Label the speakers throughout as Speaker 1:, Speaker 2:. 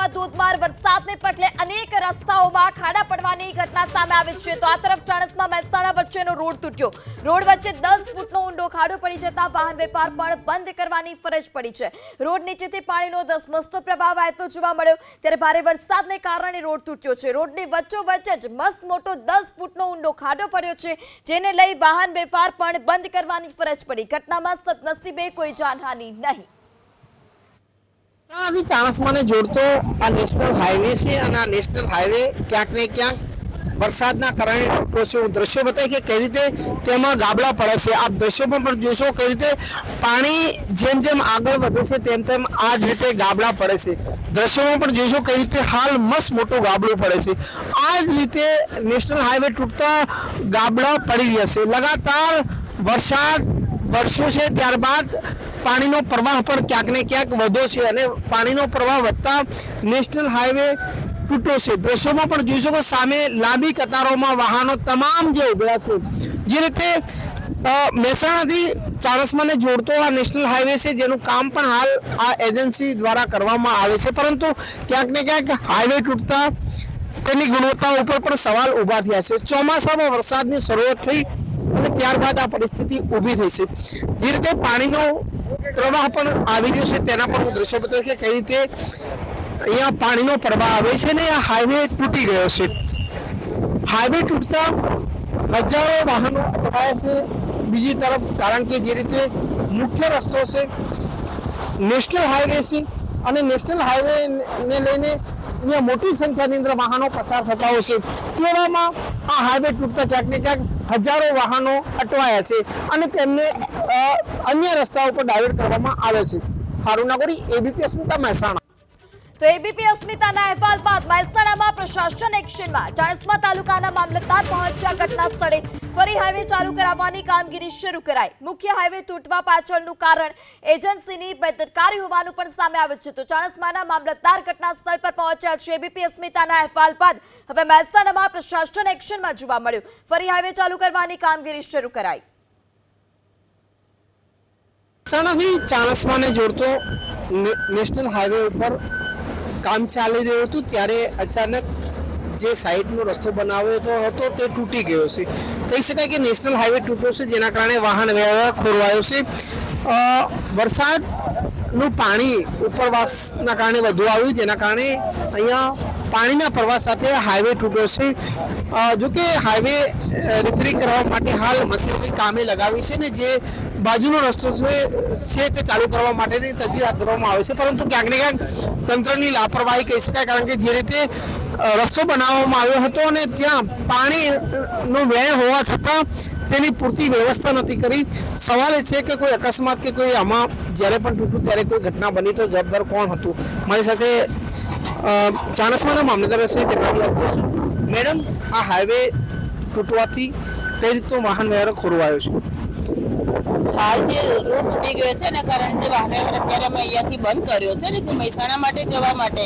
Speaker 1: જિલ્લામાં ધોધમાર વરસાદને પગલે અનેક રસ્તાઓમાં ખાડા પડવાની ઘટના સામે આવી છે તો આ તરફ ચાણસ્મા મહેસાણા વચ્ચેનો રોડ તૂટ્યો રોડ વચ્ચે 10 ફૂટનો ઊંડો ખાડો પડી જતા વાહન વેપાર પણ બંધ કરવાની ફરજ પડી છે રોડ નીચેથી પાણીનો ધસમસતો પ્રવાહ વહેતો જોવા મળ્યો ત્યારે ભારે વરસાદને કારણે રોડ તૂટ્યો છે રોડની વચ્ચોવચ્ચ જ મસ્ત મોટો 10 ફૂટનો ઊંડો ખાડો પડ્યો છે જેને લઈ વાહન વેપાર પણ બંધ કરવાની ફરજ પડી ઘટનામાં સદનસીબે કોઈ જાનહાનિ નહીં
Speaker 2: ચાણસ્માને જોડતો આ નેશનલ હાઈવે છે અને આ નેશનલ હાઈવે ક્યાંક ને ક્યાંક વરસાદના કારણે તૂટો છે હું દ્રશ્યો બતાવી કે કઈ રીતે તેમાં ગાબડા પડે છે આપ દ્રશ્યોમાં પણ જોશો કઈ રીતે પાણી જેમ જેમ આગળ વધે છે તેમ તેમ આ જ રીતે ગાબડા પડે છે દ્રશ્યોમાં પણ જોશો કઈ રીતે હાલ મસ્ત મોટો ગાબડો પડે છે આ જ રીતે નેશનલ હાઈવે તૂટતા ગાબડા પડી રહ્યા છે લગાતાર વરસાદ વર્ષો છે ત્યારબાદ પાણીનો પ્રવાહ પણ ક્યાંક ને ક્યાંક વધ્યો છે અને પાણીનો પ્રવાહ વધતા નેશનલ હાઈવે તૂટ્યો છે દ્રશ્યોમાં પણ જોઈ શકો સામે લાંબી કતારોમાં વાહનો તમામ જે ઉભ્યા છે જે રીતે મહેસાણાથી ચાણસ્માને જોડતો આ નેશનલ હાઈવે છે જેનું કામ પણ હાલ આ એજન્સી દ્વારા કરવામાં આવે છે પરંતુ ક્યાંક ને ક્યાંક હાઈવે તૂટતા તેની ગુણવત્તા ઉપર પણ સવાલ ઊભા થયા છે ચોમાસામાં વરસાદની શરૂઆત થઈ અને ત્યારબાદ આ પરિસ્થિતિ ઊભી થઈ છે જે રીતે પાણીનો પ્રવાહ પણ આવી રહ્યો છે તેના પર હું દ્રશ્ય બતાવું કે કઈ રીતે અહીંયા પાણીનો પ્રવાહ આવે છે ને આ હાઈવે તૂટી ગયો છે હાઈવે તૂટતા હજારો વાહનો અટવાયા છે બીજી તરફ કારણ કે જે રીતે મુખ્ય રસ્તો છે નેશનલ હાઈવે છે અને નેશનલ હાઈવે ને લઈને અહીંયા મોટી સંખ્યાની અંદર વાહનો પસાર થતા હોય છે તેવામાં આ હાઈવે તૂટતા ક્યાંક ને ક્યાંક હજારો વાહનો અટવાયા છે અને તેમને અન્ય રસ્તા ઉપર ડાયવર્ટ કરવામાં આવે છે હારૂન નાગોરી એબીપી અસ્મિતા મહેસાણા
Speaker 1: તો એબીપી અસ્મિતાના અહેવાલ બાદ મહેસાણામાં પ્રશાસન એક્શનમાં ચાણસ્મા તાલુકાના મામલતદાર પહોંચ્યા ઘટના સ્થળે ફરી હાઈવે ચાલુ કરાવવાની કામગીરી શરૂ કરાઈ મુખ્ય હાઈવે તૂટવા પાછળનું કારણ એજન્સીની બેદરકારી હોવાનું પણ સામે આવ્યું છે તો ચાણસ્માના મામલતદાર ઘટના સ્થળ પર પહોંચ્યા છે એબીપી અસ્મિતાના અહેવાલ બાદ હવે મહેસાણામાં પ્રશાસન એક્શનમાં જોવા મળ્યું ફરી હાઈવે ચાલુ કરવાની કામગીરી શરૂ કરાઈ
Speaker 2: મહેસાણાથી ચાણસ્માને જોડતો નેશનલ હાઈવે ઉપર કામ ચાલી રહ્યું હતું ત્યારે અચાનક જે સાઈડનો રસ્તો બનાવ્યો હતો તે તૂટી ગયો છે કહી શકાય કે નેશનલ હાઈવે તૂટ્યો છે જેના કારણે વાહન વ્યવહાર ખોરવાયો છે વરસાદનું પાણી ઉપરવાસના કારણે વધુ આવ્યું જેના કારણે અહીંયા પાણીના પ્રવાહ સાથે હાઈવે તૂટ્યો છે જોકે હાઈવે રિપેરિંગ કરવા માટે હાલ મશીનરી કામે લગાવી છે ને જે બાજુનો રસ્તો છે તે ચાલુ કરવા માટેની તજવીજ હાથ ધરવામાં આવે છે પરંતુ ક્યાંક ને ક્યાંક તંત્રની લાપરવાહી કહી શકાય કારણ કે જે રીતે રસ્તો બનાવવામાં આવ્યો હતો અને ત્યાં પાણીનું વહેણ હોવા છતાં તેની પૂરતી વ્યવસ્થા નથી કરી સવાલ એ છે કે કોઈ અકસ્માત કે કોઈ આમાં જ્યારે પણ તૂટ્યું ત્યારે કોઈ ઘટના બની તો જવાબદાર કોણ હતું મારી સાથે ચાણસ્માના મામલતદાર છે મેડમ આ હાઈવે તૂટવાથી કઈ રીતનો વાહન વ્યવહાર ખોરવાયો છે
Speaker 3: હાલ જે રોડ તૂટી ગયો છે એના કારણે જે વાહન વ્યવહાર અત્યારે અમે અહીંયાથી બંધ કર્યો છે ને જે મહેસાણા માટે જવા માટે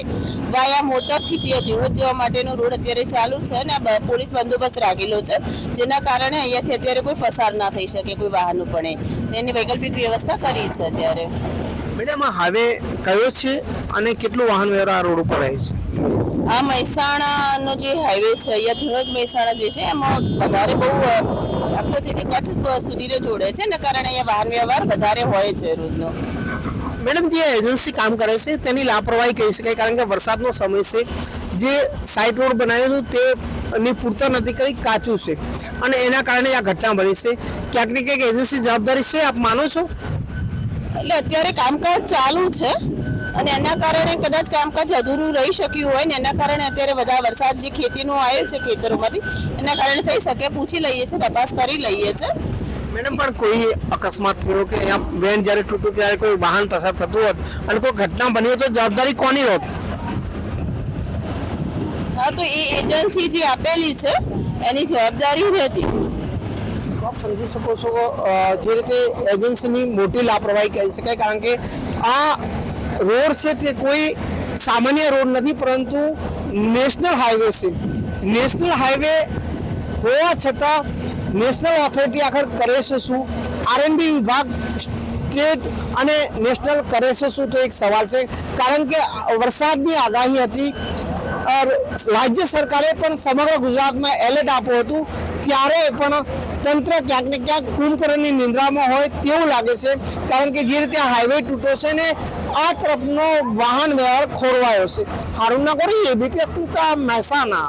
Speaker 3: વાયા મોટરથી ધીરોજ જવા માટેનો રોડ અત્યારે ચાલુ છે અને પોલીસ બંદોબસ્ત રાખેલો છે જેના કારણે અહીંયાથી અત્યારે કોઈ પસાર ના થઈ શકે કોઈ વાહનનું પણ એની વૈકલ્પિક વ્યવસ્થા કરી છે અત્યારે
Speaker 2: મેડમ આ હાઈવે કયો છે અને કેટલું વાહન વ્યવહાર આ રોડ ઉપર રહે છે
Speaker 3: આ મહેસાણાનો જે હાઈવે છે અહીંયાથી જ મહેસાણા જે છે એમાં વધારે બહુ આખો છે જે કચ્છ સુધીને જોડે છે એના કારણે અહીંયા વાહન વ્યવહાર વધારે હોય છે રોજનો
Speaker 2: મેડમ જે એજન્સી કામ કરે છે તેની લાપરવાહી કહી શકાય કારણ કે વરસાદનો સમય છે જે સાઇડ રોડ બનાવ્યું હતું તેની પૂરતા નથી કરી કાચું છે અને એના કારણે આ ઘટના બની છે ક્યાંક ને ક્યાંક એજન્સી જવાબદારી છે આપ માનો છો
Speaker 3: એટલે અત્યારે કામકાજ ચાલુ છે અને એના કારણે કદાચ કામકાજ અધૂરું રહી શક્યું હોય ને એના કારણે અત્યારે બધા વરસાદ જે ખેતીનું આવ્યો છે ખેતરોમાંથી એના કારણે થઈ શકે પૂછી લઈએ છીએ તપાસ કરી લઈએ છીએ
Speaker 2: મેડમ પણ કોઈ અકસ્માત થયો કે અહીંયા વેન જ્યારે તૂટ્યું ત્યારે કોઈ વાહન પસાર થતું હોત અને કોઈ ઘટના બની તો જવાબદારી કોની હોત
Speaker 3: હા તો એ એજન્સી જે આપેલી છે એની જવાબદારી રહેતી
Speaker 2: આપ સમજી શકો છો જે રીતે એજન્સીની મોટી લાપરવાહી કહી શકાય કારણ કે આ રોડ છે તે કોઈ સામાન્ય રોડ નથી પરંતુ નેશનલ હાઈવે છે નેશનલ હાઈવે હોવા છતાં નેશનલ ઓથોરિટી આખર કરે છે શું આરએનબી વિભાગ સ્ટેટ અને નેશનલ કરે છે શું, તો એક સવાલ છે. કારણ કે વરસાદની આગાહી હતી, રાજ્ય સરકારે પણ સમગ્ર ગુજરાતમાં એલર્ટ આપ્યું હતું, ત્યારે પણ તંત્ર ક્યાંક ને ક્યાંક કુંભકર્ણની નિંદ્રામાં હોય તેવું લાગે છે. કારણ કે જે રીતે હાઈવે તૂટો છે ને આ તરફનો વાહન વ્યવહાર ખોરવાયો છે. હારૂન નાગોરી, એબીપી અસ્મિતા, મહેસાણા.